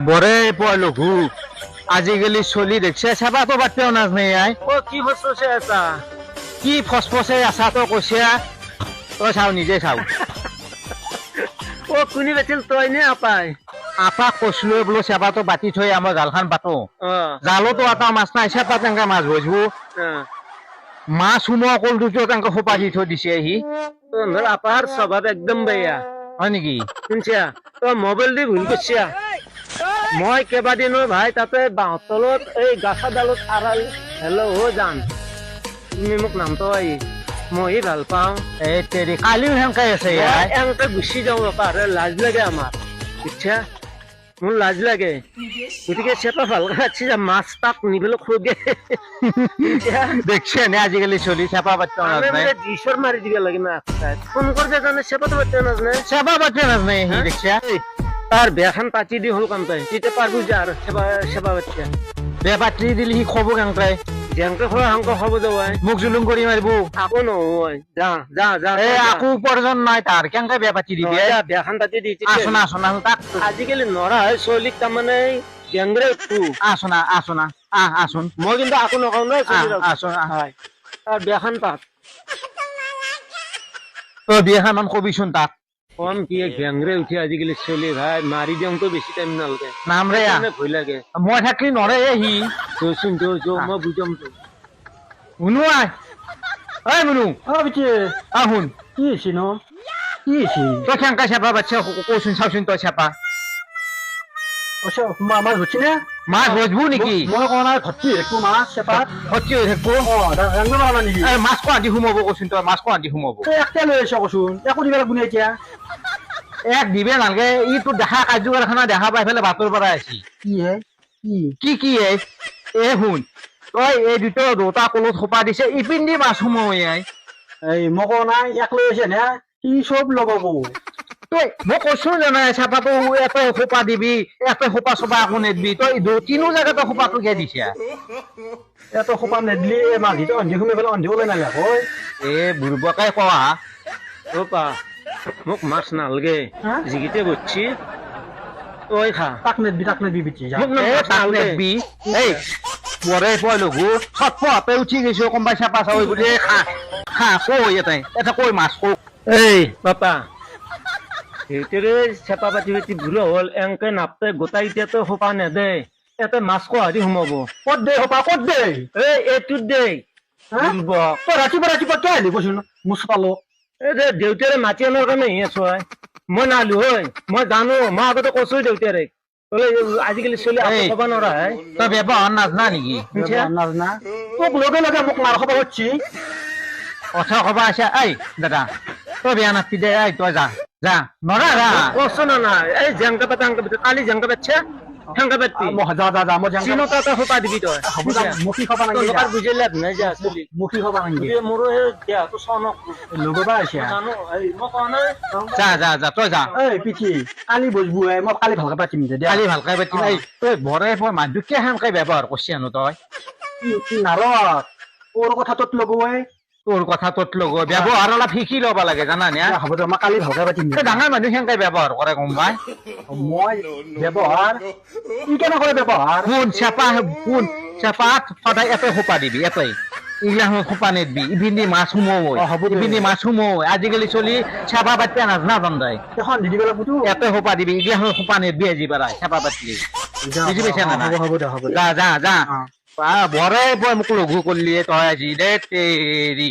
বরে লঘু আজিকালি চলি দেখছে চাবা তো বাচ্চাও নাজ নেই আই ও কি ফসফসে আছা কি ফসফসে আছা তো কৈছে তই চাও নিজে চাও ও কোনি বেছিল তই নে আপাই আপাক কৈছিলো বোলো চেপাটো বাতি থৈ আমাৰ জালখন বাটো জালতো এটা মাছ নাই চেপা তেনেকে মাছ বজবো মাছ সোমোৱা কলটোতো তেনেকে সোপা দি থৈ দিছে আহি তোর আপার স্বভাব একদম বেয়া হয় নেকি শুনছা তো মোবাইল দি ভুল করছিয়া মই কেইবাদিনো ভাই তাতে বাঁহৰ তলত এই গাছা ডালত আড়াল হেল্ল' ও জান তুমি মোক নামটো আহি মই ভাল পাওঁ এই তেৰি কালিও সেনেকে আছে ইয়াৰ এনেকে গুচি যাওঁ পাৰে লাজ লাগে আমাৰ বুজিছা মোৰ লাজ লাগে গতিকে চেপা ভালকে ৰাখছি যা মাছ তাক নিবলৈ খোগে দেখছে নে আজিকালি চলি চেপা বাচ্চা নাজ নাই ঈশ্বর মারি দিবে লাগে না ফোন করবে জানে চেপা তো বাচ্চা নাজ নাই চেপা বাচ্চা নাজ নাই সি দেখছে তার বেখান পাতি দি হল কাম তাই তিতে পারবো যা আর সেবা সেবা বাচ্চা বে বাতৰি দিলি সি খব কেনেকে জেংকে খোৱা হাংক খাব যাৱাই মোক জুলুম কৰি মাৰিব আকৌ নহয় যা যা যা এই আকৌ উপাৰ্জন নাই তাৰ কেনেকে বে পাতি দিবি বেখান পাতি দি আচনা আচনা তাক আজিকালি নৰা হয় চলিক তাৰমানে জেংৰে উঠো আচনা আচনা আচোন মই কিন্তু আকৌ নকওঁ নহয় আচনা হয় তাৰ বেখান পাত তই বিয়াখন কবিচোন তাক কম কি জেংৰে উঠি আজিকালি চলি ভাই মাৰি দিওঁতো বেছি টাইম নালাগে নাম ৰে ভয় লাগে মই থাকলি নৰে সি চোন মই বুজাম তো মুনু আই ঐ মুনু বিচে আহুন কি হৈছে ন কি হৈছে তই কেনেকে চেপা বাচ্চা কচোন চাওচোন তই চেপা মাছ হচ্ছে না মাছ বজবো নেকি মই কোৱা নাই ভৰ্তি একো মাছ চেপাত ভৰ্তি হৈ থাকিব ৰান্ধিব পৰা নেকি মাছ কোৱা দি সোমাব কচোন তই মাছ কোৱা দি সোমাব একটা লৈ আহিছ কচোন একো দিব লাগিব এতিয়া এক দিবে নালাগে ই তোৰ দেখা কাৰ্যকাৰখানা দেখা পাই পেলাই বাটৰ পৰা আছি কি হে কি এ শুন তই এই দুটা কলত সোপা দিছে ইপিন দি মাছ সোমাই এই মই কোৱা নাই এক লৈ আহিছে নে কি চব লগাব তই মই কৈছো জানাই চেপাটো এতে সোপা দিবি এতে সোপা চপা আকৌ নেদবি তই তিনো জেগাতে সোপাটো কে দিছে এত সোপা নেদলি মাঘিটো অন্ধি সোমাই পেলাই অন্ধিবলৈ নালাগে এ বুঢ়বাকে কোৱা অপা মোক মাছ নালাগে যিকেইটা বচ্ছি তই খা তাক নেদবি বিচি নেদবি এই বৰে লঘু চটপটে উঠি গৈছো কোনোবাই চেপা চাবি বুলি খা কৈ এটা কৈ মাছ কৈ এই বাপা সেইটোৰে চেপা পাতি পাতি ভুল হ'ল এনেকে নাপতে গোটাই এতিয়াতো সোপা নেদে ইয়াতে মাছ কোহাৰি সোমাব ক'ত দে সোপা ক'ত দে এই এইটোত দে ৰাতিপুৱা কিয় আহিলি কৈছো মুচ পালো এই যে দেউতাৰে মাটি আনাৰ কাৰণে আহি আছো মই নালো হয় মই জানো মই আগতে কৈছো দেউতাৰে আজিকালি চলি ক'ব নোৱাৰা হয় তই ব্যৱহাৰ নাজনা নেকি নাজনা তোক লগে লগে মোক মাৰ খবৰ হচ্ছি কথা খবৰ আছে এই দাদা তই বেয়া নাপি দে এই তই যা নৰা কৈছো না নাই এই জেংকা পাতা কালি জেংকা পাতছে সেংকা পাতি যা মই চিনতা এটা সোপা দিবি তই মুখি খবা নাগি বুজি লাভ নাই যা চলি মুখি খবা নাগি মোৰো দেহটো চনক লগবা আছে জানো মই কোৱা নাই যা তই যা এই পিঠি কালি বজবো মই কালি ভালকে পাতিম দে কালি ভালকে পাতিম এই তই বৰে মানুহটো কে সেনকে ব্যৱহাৰ কৰিছে আনো তই নাৰত তোৰ কথাটোত লগোৱাই তোৰ কথা তোত লগ ব্যৱহাৰ অলপ শিকি ল'ব লাগে জানা নে হ'ব দে মই কালি ভালকে পাতিম ডাঙৰ মানুহ সেনেকে ব্যৱহাৰ কৰে গম পাই মই ব্যৱহাৰ কি কেনেকৈ ব্যৱহাৰ শুন চেপাত সদায় এতে সোপা দিবি এতে এইগিলা সোপা নেদবি ইপিনে মাছ সোমাই আজিকালি চলি চেপা পাতি নাজনা জানাই এখন দি দিব লাগিব এতে সোপা দিবি এইগিলা সোপা নেদবি আজি পাৰা চেপা পাতিলি বুজি পাইছা না হ'ব দে যা বৰে মোক লঘু কৰিলি তই আজি দে তেৰি